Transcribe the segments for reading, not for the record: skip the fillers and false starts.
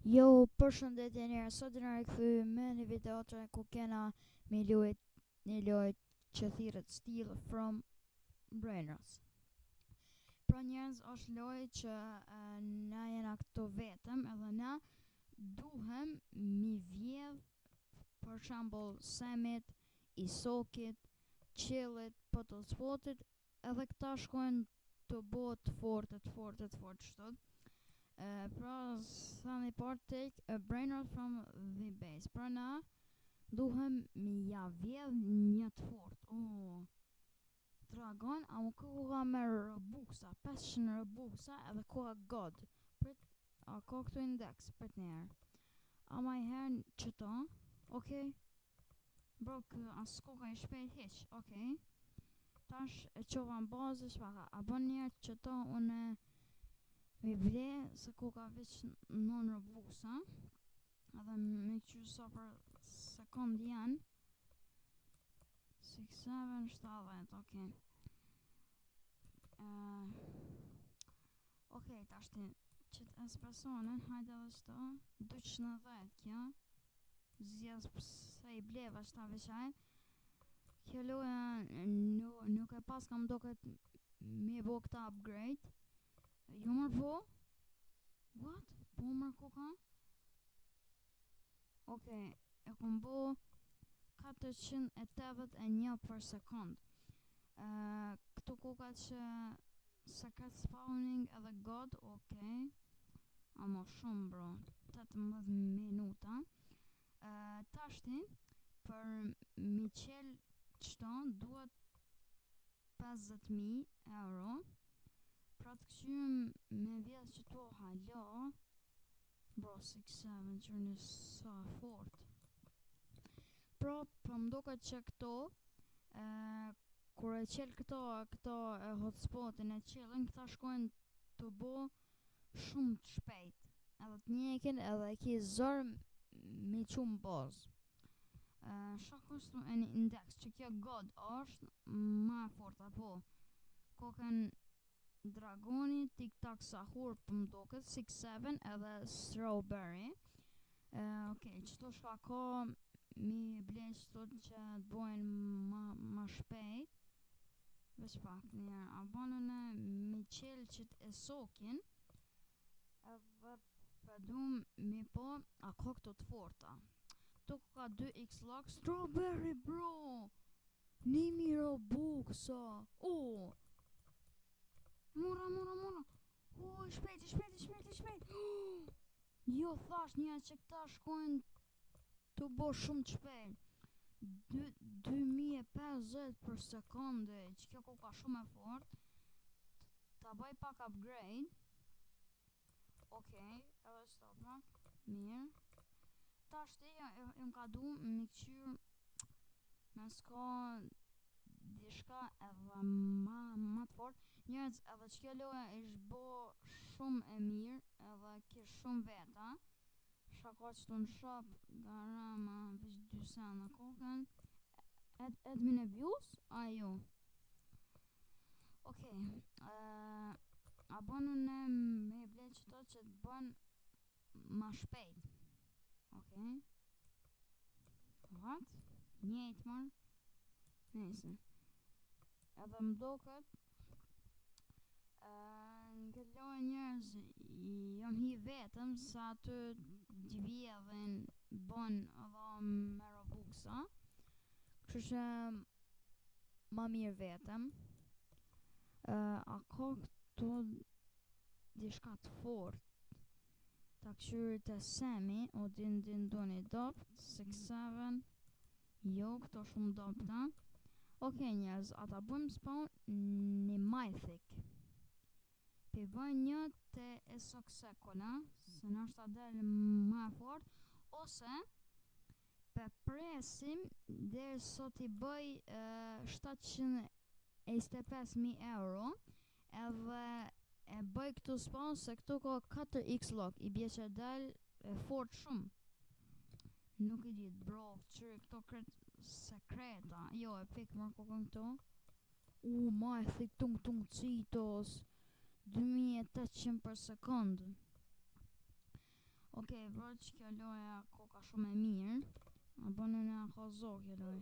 Jo, përshëndetje njerë, sot na rikthyer me një video ku kena me luajt një lojë që thirret Steal from Brainrot. Pra njerëz është lojë që na jena këtu vetëm edhe na duhem mi vjedh për shembull Semit, Isokit, Qillit, Potospotit, edhe këta shkojnë të bëhet të fortë kështu. Pra thani part take a brainrot from the base. Pra na duhem mi ja vjedh një të fort. Dragon, a më koha me Robuksa, 500 Robuksa edhe koha God. Prit, a ka këtu index, prit njerë. A ma i herën qëto, okej. Bro, as koha i shpejt hiq, okej. Tash e qova në bazë, shpaka, a bën njerë qëto une mi ble se koka veç non Robuksa. Edhe me qyrë sa për sekund janë 6, 7, 7, okej. Okej, tashti qëtë espressonin, hajde edhe qëto 290 kjo. Zjes pse i bleva qëta veçaj. Kjo loja nuk e pas kam doket me bo këta upgrade. Jo mër po? What? Po mër koka? Okej, e kom bo 481 për sekund. Këto koka që secret spawning edhe god, okej. Amo shumë bro, 18 minuta. Tashti, për mi qel qëto, duhet 50.000 euro. Pra të këqyrim me vjedh qëto halo. Bro, 6-7 qërni sa fort. Pra, për mdoket që këto kur e qel këto hotspotin e qelin, këta shkojnë të bo shumë të shpejt. Edhe të njekin edhe e ki zor me qumë boz. Sha kushtu e një index që kjo god është ma fort apo koken Dragoni, Tic-Tac Sahur për mdoket 6-7 edhe Strawberry. Okej, qëto shka ka mi ble qëto që të bojnë ma shpejt. Veç pak njerë, a banën e mi qel qët e sokin. Edhe përdum mi po, a ka këto të forta. Këto ka 2x lock, Strawberry bro! 1000 Robuksa! Mora. Shpejt. Jo, thash një që këta shkojnë të bo shumë të shpejt. 2050 për sekonde, që kjo koka shumë e fort. Ta baj pak upgrade. Okej, edhe stopma. Mirë. Tashti, më ka du mi këqyr me s'ka dishka edhe ma të fort. Njerëz, edhe që kjo loja ish bo shumë e mirë edhe kish shumë veta. Shka ka qëtu në shop, garama, veç 2 sen në koken. Admin abuse? A jo. Okej, a bonu ne me ble qëto që të bon ma shpejt. Okej. What? Njejt mor. Nese. Edhe mdoket në këtë lojë njerëz jam hi vetëm sa aty t'vjedhin bon edhe me Robuksa. Kështu që ma mirë vetëm. A ka këtu dishka të fort. Ta këshyrit e Semi, o din doni dopt, 6-7. Jo, këto shumë dopta. Okej njerëz, ata bujmë spawn një Mythic. Pe bëjnë një të Esoksekona, se nështë ta del ma fort, ose pe presim dhe sot i bëj 725.000 euro, edhe e bëj këtu spawn se këtu ka 4x lock, i bje që del fort shumë. Nuk i dit bro, qëri këto kret sekreta, jo e pik mërë kokën këtu. Ma e thik tung citos. 2800 për sekund. Okej, bro, që kjo loja koka shumë e mirë. A bënë në ka zo kjo loj.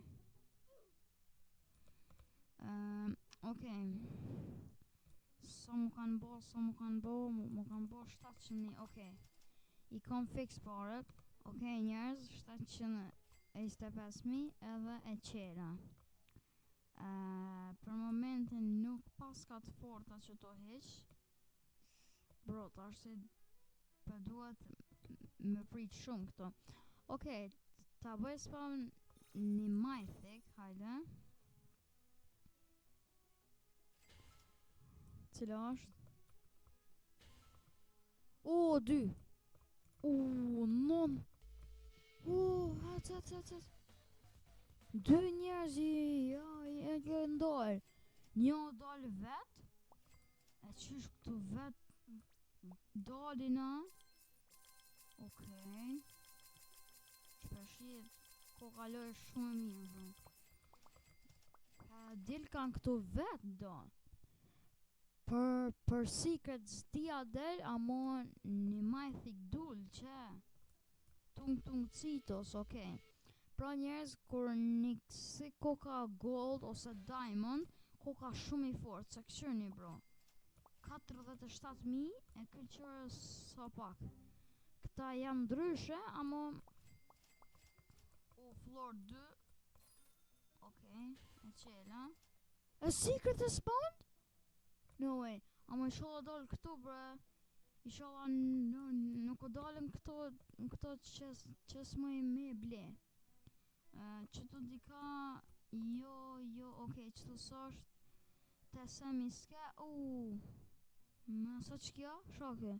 Okej. Sa mu kanë bo, mu kanë bo 700, okej. I kom fix parët. Okej, njerëz, 725.000 edhe e qera. Për momentin nuk pas ka të forta që to heq. Bro, ta është për duhet me prit shumë këto. Okej, ta bëj spawn një mythic, hajde. Cila është? 2. Non. Hec. 2 njerëz e ke ndojrë. Një dalë vet. E qysh këtu vet dalina. Okej. Shpeshit ko kaloj shumë mirë. Dil kanë këtu vet do. Për secret stia del, amo një mythic dull që tung citos, okej. Pra njerëz, kur një si koka gold ose diamond, koka shumë i fort, se këshyrni bro. 47.000 e këllqyrë sa pak. Këta janë ndryshe, amo... floor 2. Okej, e qela. A secret is spawned? No way, amo i shola dollë këtu bre. I shola nuk o dalëm këto që s'moj me ble. Që tu dika, jo, okej, që tu sasht të semi s'ke, ma sa që kja, shoke.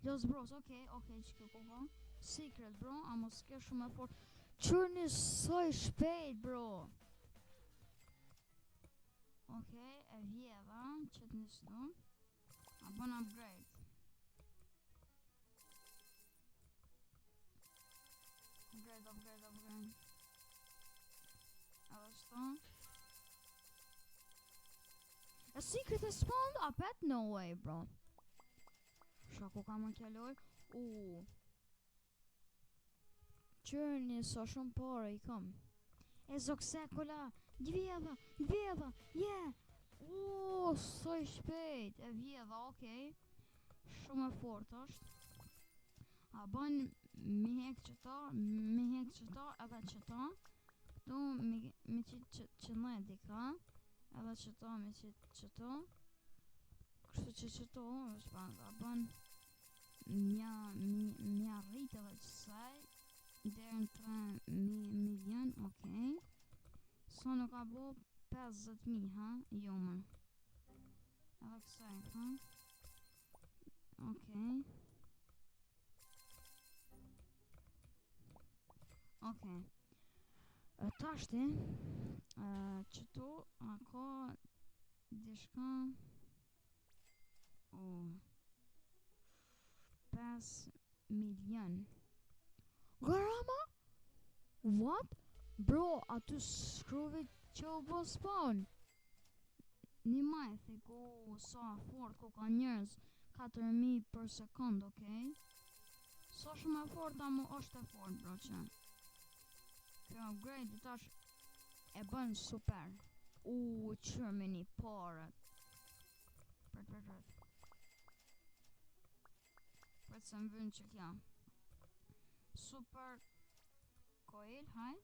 Los Bros, okej, që kjo koha. Secret bro, amo s'ke shumë e fort. Qërni soj shpejt bro. Okej, e vjedha, qët nështu. A bën upgrade. Upgrade. Edhe shto. A secret is spawned? A pet? No way, bro. Shaku ka më kjalloj. Qërni so shumë pare i kam. E zoksekola. Vjedha, yeah. Soj shpejt. E vjedha, okej. Shumë e fort është. A bën mi hek qëta edhe qëta. Këtu mi qitë që nëjdi ka. Edhe qëta mi qitë qëto. Kështu që qëto është pak. A bën mja rritë edhe qësaj. Derën 3 milion, okej. Sa nuk ka bo 50.000, ha? Jo më. Edhe kësaj, ha? Okej. Tashti, qëtu, a ka dishka 5 milion. Garama? What? Bro, aty shkruvit që u bo spawn. Një mythic, sa fort ku ka njerëz. 4.000 për sekund, okej. Sa shumë e fort, amo është e fort, bro, që. Kjo upgrade i tash e bën super. Qërmi një parët. Pret. Pret se më vën që kja. Super coil, haj.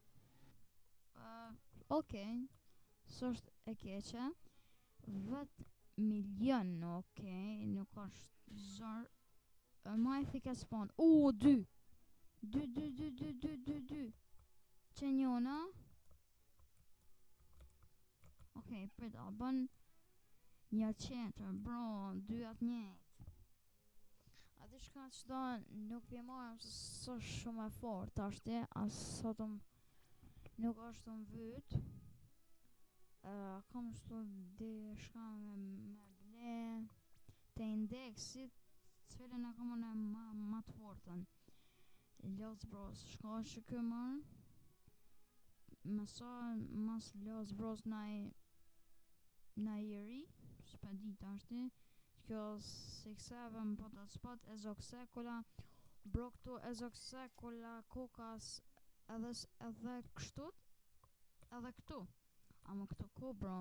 Okej. Së është e keqe. 10 milion, okej. Nuk është zër. Mythic e spawn. 2. 2. Që njona. Okej, prit, a bën një qetër, bro, 2 atë njët. A di shka që do nuk pjemarëm se së shumë e fort, ashti, as sotëm nuk është të mvyt. Kam shtu di shka me ble të indeksit, cilën e kam unë ma të fortën. Los Bros, shka është që këmër. Mas Los Bros na i ri, s'pa dit ashti. Kjo 6-7 po të spot e zoksekola. Bro këtu e zokse kolla kokas edhe kështut edhe këtu. Ama këtu ku bro?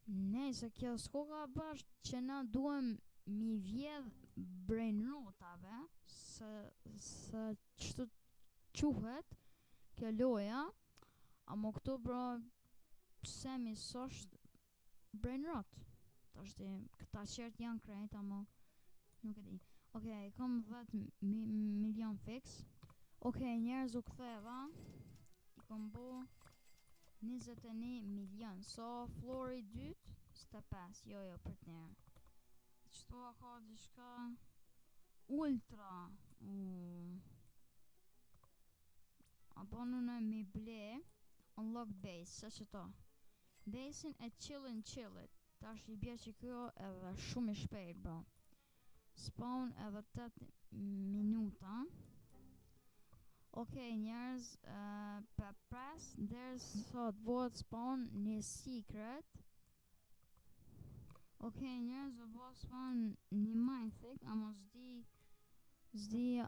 Nëse kjo s'koka bash që na duhem mi vjedh brain rotave se qështu quhet kjo loja. Ama këtu bro pse mi s'osht brain rot? Tashti këta qert janë krejt ama nuk e di. Okej, kam 10 milion fix. Okej, njerëz u ktheva. I kom bo 21 milion. So flori 2 25. Jo, për t'njerë. Qëto a ka diçka ultra. A banune mi ble unlock base. Se që to basin e chillit. Tash i bje që kjo edhe shumë i shpejt bro. Spawn edhe 8 minuta. Okej njerëz, për press there's thought vote spawn një secret. Okej njerëz, o bo spawn një mythic, ama zdi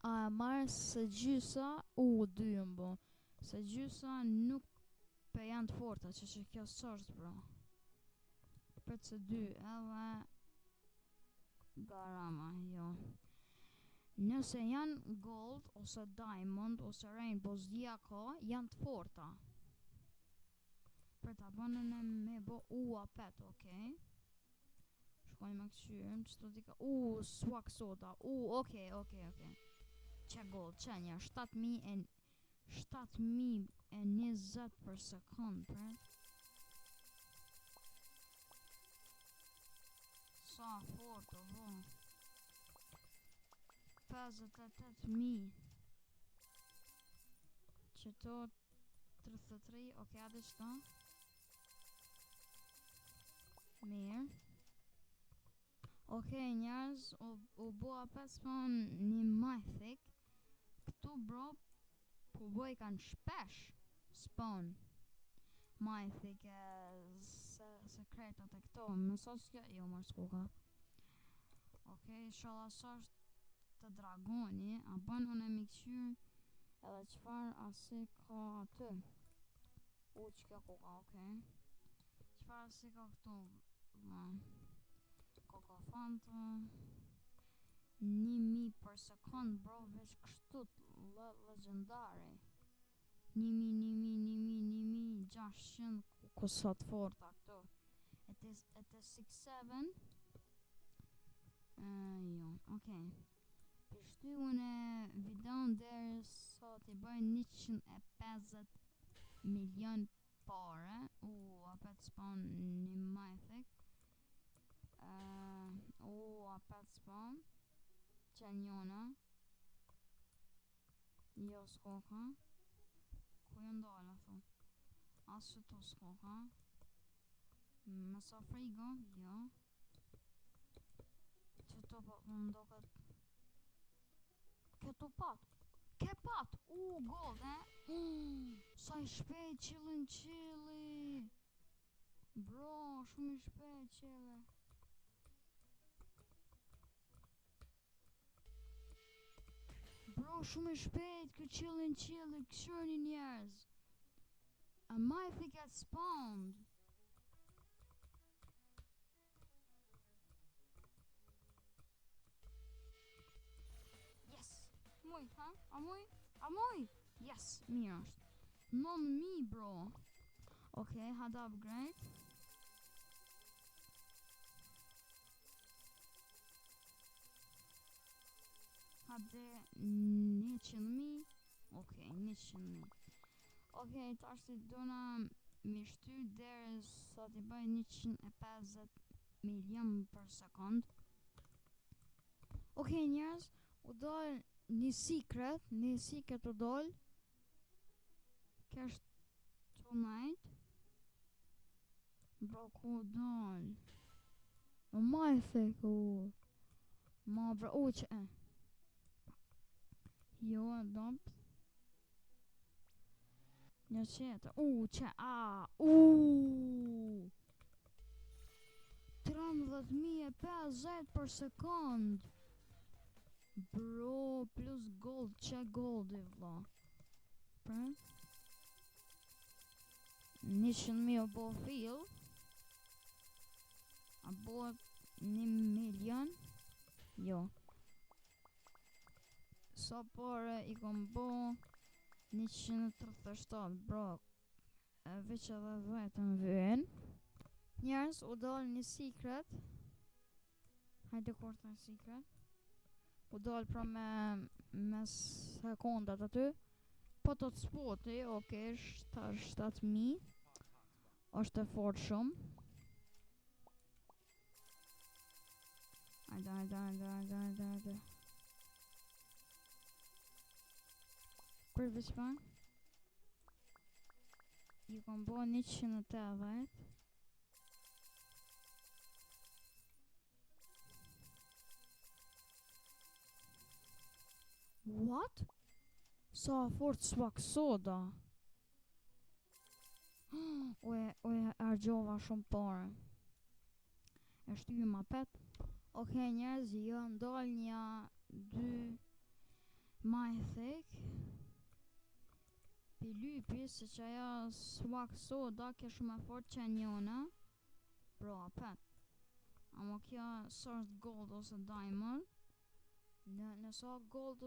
a marrë se gjysa dy mbo. Se gjysa nuk pe janë të forta që kjo sërës bro. Për që 2 edhe garama, jo. Nëse janë gold, ose diamond, ose rainbow, zdia ka, janë të forta. Për ta bënën e me bo apet, okej. Shkojnë me këqyrëm, që të dika, swag soda, okej. Që gold, që një, 7.020 për sekund, për. Sa fort, o bo. 58.000. Qëto 33, okej, adhe qëta. Mirë. Okej, njerëz, u boa 5 spawn një mythic. Këtu bro, po boj kanë shpesh spawn mythic sekretat e këto. Mësos kjo, jo mërë s'koka. Okej, shala sasht të dragoni, a bën unë e mi këqyr edhe qëfar asi ka aty. Që kjo koka, okej. Qëfar asi ka këtu? Koka fanta 1.000 për sekund bro, veç kështut legendari. 1.600 kusat forta këtu. E të 6-7. Jo, okej. Pështu unë videon deri sa t'i bëjnë 150 milion pare. Apet spawn një mythic. Apet spawn që njona. Jo s'koka. Ku jo ndala thu? Asë të s'koka. Me sa frigo? Jo. Që to po ndoket. Këtu pat. Ke pat. Gold, sa i shpejt qili. Bro, shumë i shpejt qili. Bro, shumë i shpejt kë qili. Këshërni njerëz. A mythic has spawned. Muj, ha? A muj? Yes, mirë është. 9.000 bro. Okej, had upgrade. Hade 100.000. Okej, 100.000. Okej, tash të dona mi shty deri sa t'i bëj 150 milion për sekund. Okej njerëz, u dojnë një secret u doll. Cash tonight. Bro, ku u doll? Mythic ma bro, që e. Jo, dump. Një qetë, që, 3 13.050 për sekond. Bro, plus gold, që goldi vlla. Pra 100.000 o bo fill. A bo 1.000.000. Jo. Sa pare i kom bo 137, bro. Veç edhe vetëm vjen. Njerës u dal një secret. Hajde kur të secret. U dal pra me sekundat aty. Po të të spoti, okej, 7.000. është e fort shumë. Hajde. Për veç pa. Ju kom bo 180. What? Sa fort swak soda. Oje, argjova shumë pare. E shtypi ma pet. Okej, njerëz, jo ndal një 2 mythic. Pi lypi, se që aja swak soda ke shumë e fort që njona. Bro, pet. Amo kjo sort gold ose diamond. Nësa gold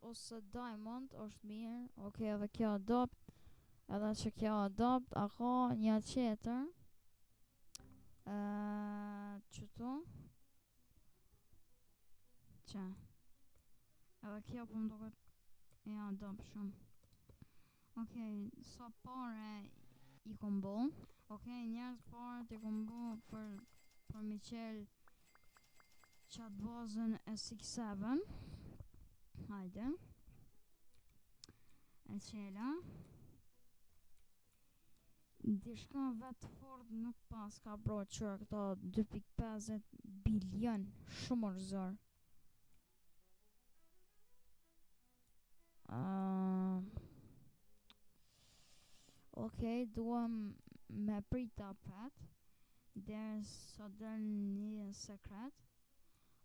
ose diamond është mirë. Okej, edhe kjo adopt. Edhe që kjo adopt, a ka një tjetër. Qëto? Që? Edhe kjo po më duket ja adopt shumë. Okej, sa pare i kom bo. Okej, njerës pare i kom bo për mi qel qatë bazën e 6-7. Hajde. E qela. Dishka vetë fort nuk pas ka bro qërë këta 2.50 bilion. Shumë rëzër. Okej, duam me prita pet. Deres sa del një sekret.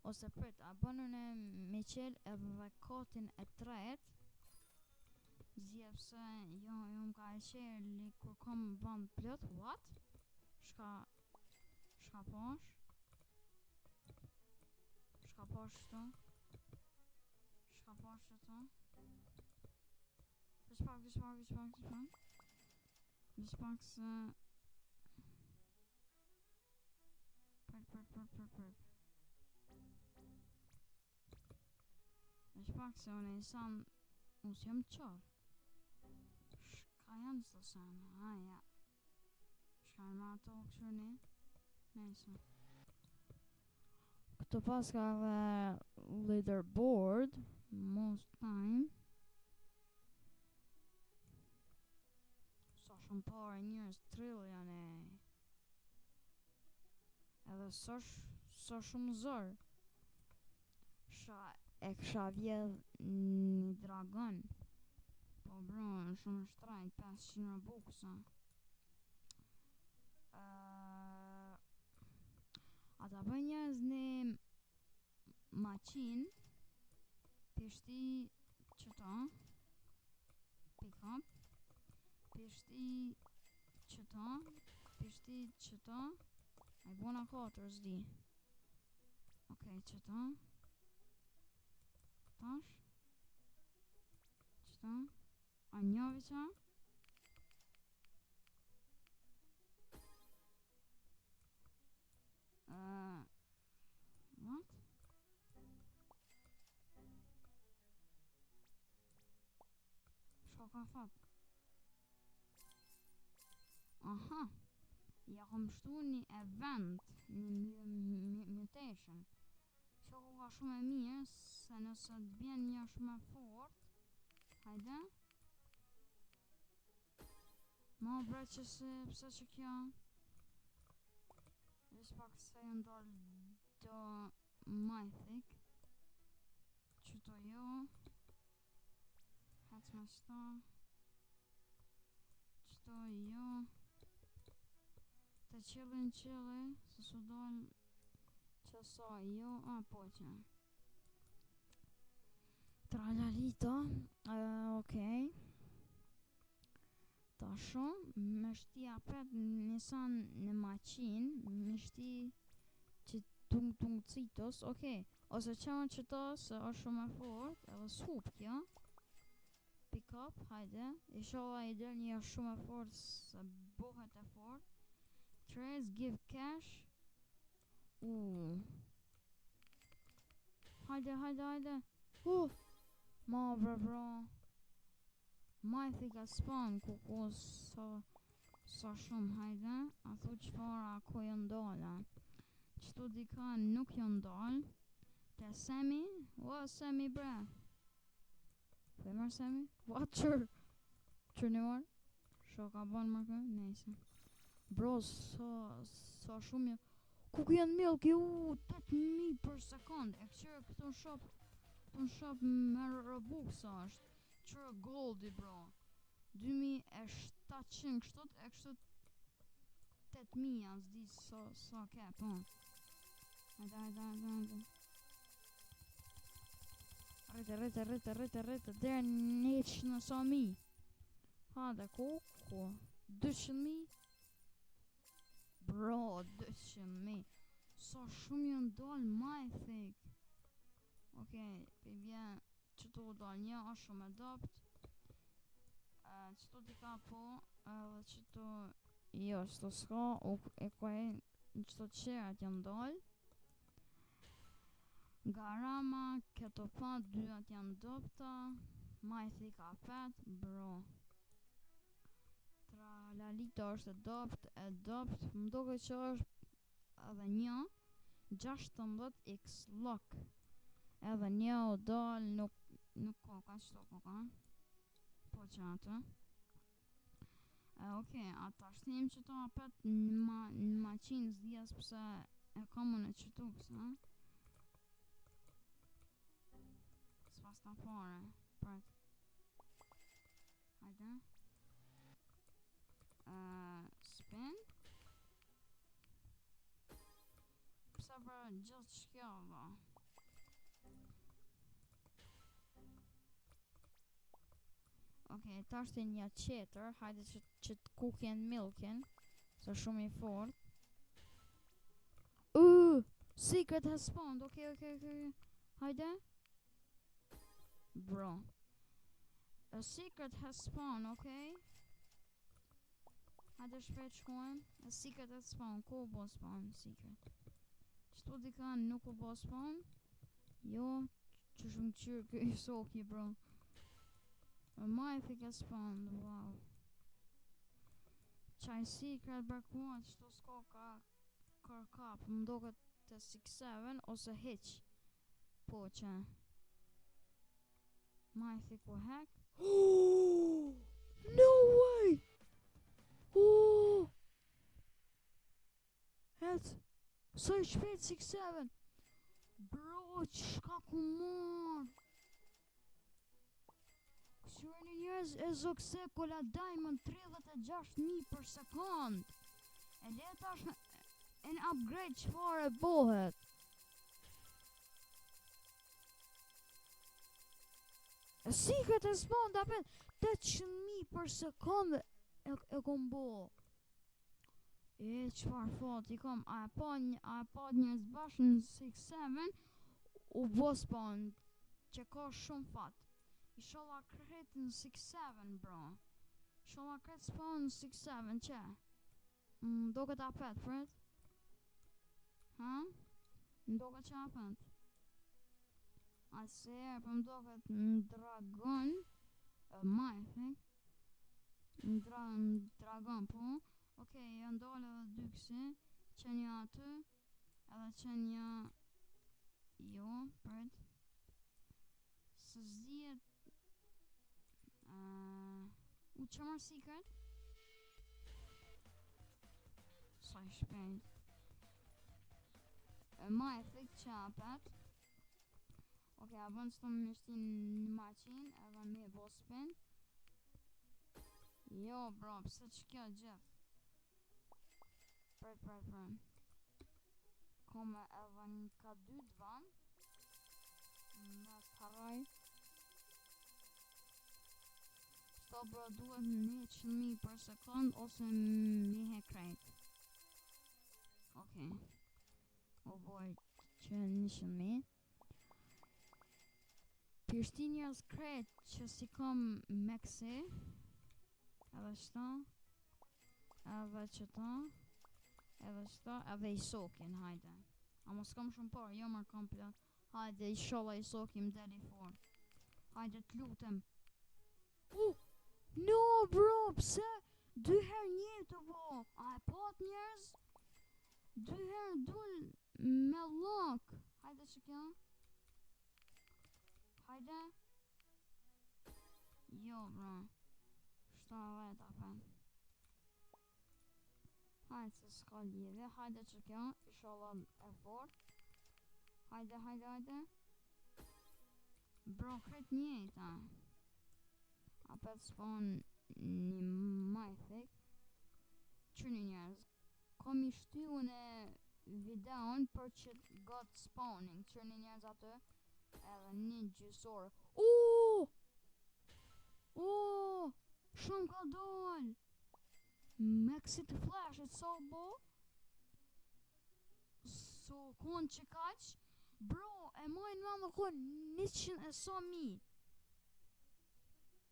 Ose prit, a bënën e me qel edhe kotin e tret. Zjep se jo më ka e qeli kur kom band plot. What? Shka posh? Shka posh shto? Shka posh shto? Vishpak se Prit. Vishpak se unë i sam unë jam qar. Shka janë të sanë? Ja. Shka janë ma ato këshurni? Nejse. Këto pas ka dhe leaderboard. Most time. Sa shumë pare njërës trillion e. Edhe sa shumë zër. E kësha vjedh një dragon. Po bro, shumë shtrajt, 500 robuksa. Ata bën njerëz një maqin. Pishti qëta. Pick up. Pishti qëta. A i bona 4 zdi. Okej, qëta. Tash. Qëta. A njovi qa. What? Shko ka thot? Aha. Ja kom shtu një event. Një mutation. Shko ka shumë e mirë. Se nëse të bjen një shumë e fort. Hajde. Ma bre që se pse që kjo. Vish pak se ju ndal do mythic. Qëto jo. Hec me shta. Qëto jo. Të qëllin se su dal Që sa jo, po që tralalita, okej. Ta shumë, me shti apet nisan në maqin, me shti që tung citos, okej. Ose qëma që ta se është shumë e fort, edhe s'hup kjo. Pick up, hajde. Inshallah i del një shumë e fort, se bohet e fort. Trades, give cash. Hajde. Ma bro. Majthi ka spawn kuku sa shumë, hajde. A thu qëfara ko jën dala. Qëtu dika nuk jën dal. Te Semi? What Semi bre? Femër Semi? What qër një marë? Sho ka ban më kë? Nejse. Bro, sa shumë jë. Kuku janë milki, 8.000 për sekund. E këqyrë këtu në shop me Robux është. Qërë goldi bro. 2700 kështot e kështot 8.000 janë zdi sa ke po. Hajde. Rrite dherë një që në sa mi. Hajde kuku 200.000. Bro 200.000. Sa shumë jënë dalë majthik. Okej, pe vjen qëtu dal një është shumë e dopt. Qëtu dika po, edhe qëtu jo, qëtu s'ka, e kuaj në qëtu qerat janë dal. Garama, këto pa, dyat janë dopta. Majthi ka 5, bro. Tralalita është e dopt, më doke që është edhe një 16x lock. Edhe një o dal nuk ka qëto koka. Po që atë. Okej, ata shtim që to apet në maqin s'dijas pëse e kamu në qëtu kësa. S'pas ta pare. Pret. Hajde. Spin. Pse për gjithë shkjo dha. Okej, ta është një qeter, hajde që të kukjen milkin, se shumë i fort. Secret has spawned, okej. Hajde. Bro. A secret has spawned, okej. Hajde shpejt shkojmë. A secret has spawned, ku bo spawn secret? Qëtu dika nuk u bo spawn? Jo, që shumë qyrë këj soki, bro. Majthi ka spawned, wow. Qaj secret bërkua qëto s'ko ka kërkap, më doket të 6-7 ose hiq. Po që Majthi ku hack. No way! Sa i shpejt 6-7. Bro, qka ku marr? Qërë njërës e zokse kola diamond 36.000 për sekund. E leta është në upgrade qëfar e bohet. E secret e spawn da pet 800.000 për sekund e kom bo. E qëfar fat i kom. A e pa njës bashkë në 6-7 u bo spawn që ka shumë fat. Ishala kret në 6-7 bro. Ishala kret spawn në 6-7 që? Do këtë apet fred? Ha? Do këtë që apet? Ase e për do këtë në dragon. Majthi. Në dragon po. Okej, janë dole dhe dy kësi. Që një aty. Edhe që një jo, fred. Së zdijet u që marë secret? Sa i shpejt. Ma e thik që apet. Ok, a bënd së të më mishti në maqin edhe me bo spin. Jo bro, pëse që kjo gjithë? Pret. Kome edhe një ka 2 dvan. Më t'harroj. Shto bro duhet 100.000 për sekund ose mi he krejt. Okej. O boj që 100.000. Pishti njerëz krejt që si kom meksi. Edhe shto. Edhe qëta. Edhe shto. Edhe i sokin, hajde. A mos kom shumë por, jo mërë komplet. Hajde, i sholla i sokim deli fort. Hajde t'lutem. No bro, pse? 2 her një të bo. A e pot njerëz? 2 her dul me lok. Hajde që kjo. Hajde. Jo bro. Shta vet apen. Hajde se s'ka lidhje. Hajde që kjo. I sholla e fort. Hajde, hajde, hajde. Bro, kret njejta. Apet spawn një majthik. Qërni njerëz. Kom i shtu në videon për që got spawning. Qërni njerëz atë. Edhe një gjysor. Shumë ka dol. Maxit flashit so bo. So kon që kaq. Bro, e mojnë me më kon 100 e so mi.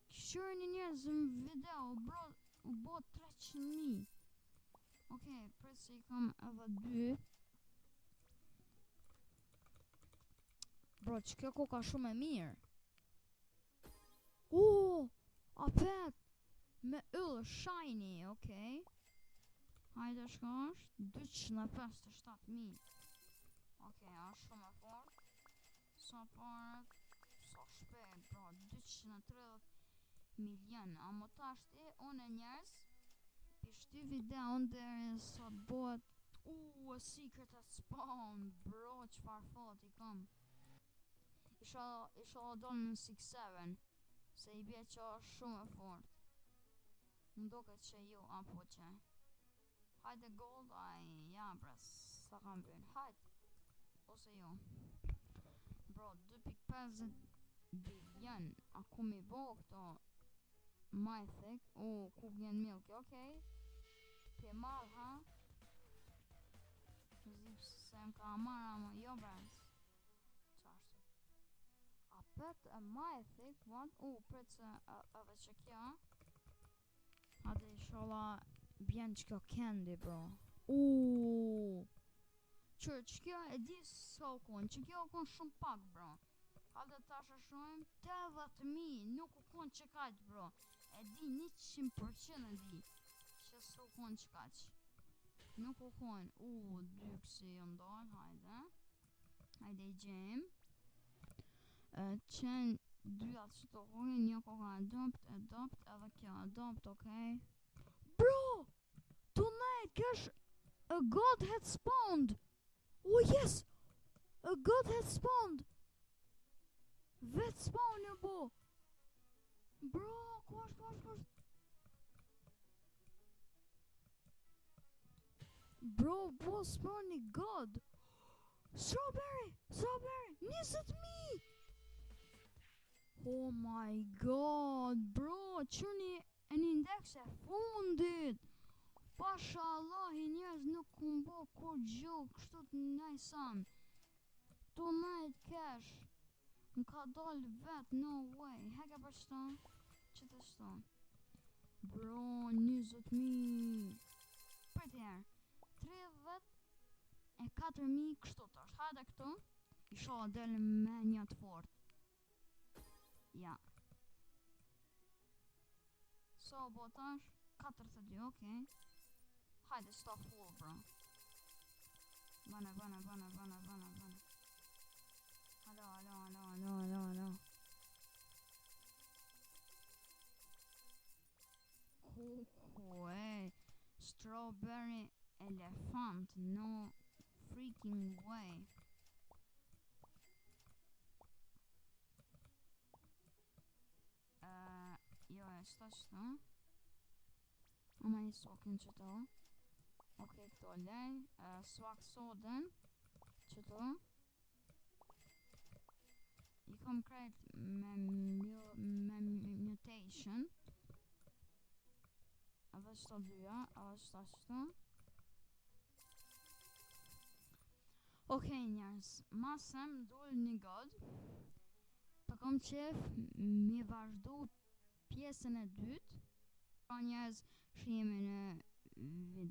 Këshur një njerëz në video, bro, u bo 300.000. Okej, për se i kam edhe 2. Bro, që kjo koka shumë e mirë. Apet. Me yll, shiny, okej. Hajde shko është 257.000. Okej, është shumë e fort. Sa parët. Sa shpejt, bro, 230 milion. A më tash ti, unë e njerës. Pishty videon deri sa t'bot. A secret at spawn, bro, qfar fot i kam. Isha dol në 6-7. Se i bje që është shumë e fort. Më doket që ju, apo që. Hajde gold, ja bres, sa kam bën. Hajde. Ose jo. Bro, 2.50 billion. A ku mi bo këto majthik. Ku gjen milk, okej. Pe marr, ha. Zip se m'ka marr, ama jo bres. Qashtu. A pet e majthik, what? Pret se edhe që kja. Hadi shola bjen që kjo candy, bro. Qërë që kjo e di s'o kon, që kjo kon shumë pak, bro. Hadi ta shashojmë 80.000, nuk u kon që kaq, bro. E di 100% e di që s'u kon që kaq. Nuk u kon. Dyksi jo ndon, hajde. Hajde i gjem. Qen 2 atë që të hojnë, një koka adopt, edhe kjo adopt, okej. Bro! Tonight, kësh a god had spawned! Yes! A god had spawned! Vet spawn e bo! Bro, kosh. Bro, bo spawn një god! Strawberry! 20.000! Oh my god, bro, qërni e një indeks e fundit. Pasha Allah i njerëz nuk kumbo kur gjok, kështu të najsan. Tonight cash. M'ka dal vet, no way. Heka për qëta? Qëtë shto? Bro, 20.000. Për tjerë, 34.000 kështu të është. Hajde këtu, i shoha del me një të fort. Ja. So, botash 42, okej. Hajde, sta full, bro. Bana. Alo. Strawberry elephant, no freaking way. Jo, qëta qëta. Ama i sokin qëto. Okej, këto lej. Swag soden. Qëto I kom krejt me mutation edhe qëto dyja edhe qëto Okej njerëz, mase m'dol një god po kom qef mi vazhdu pjesën e dytë. Pra njerëz, shihemi në videon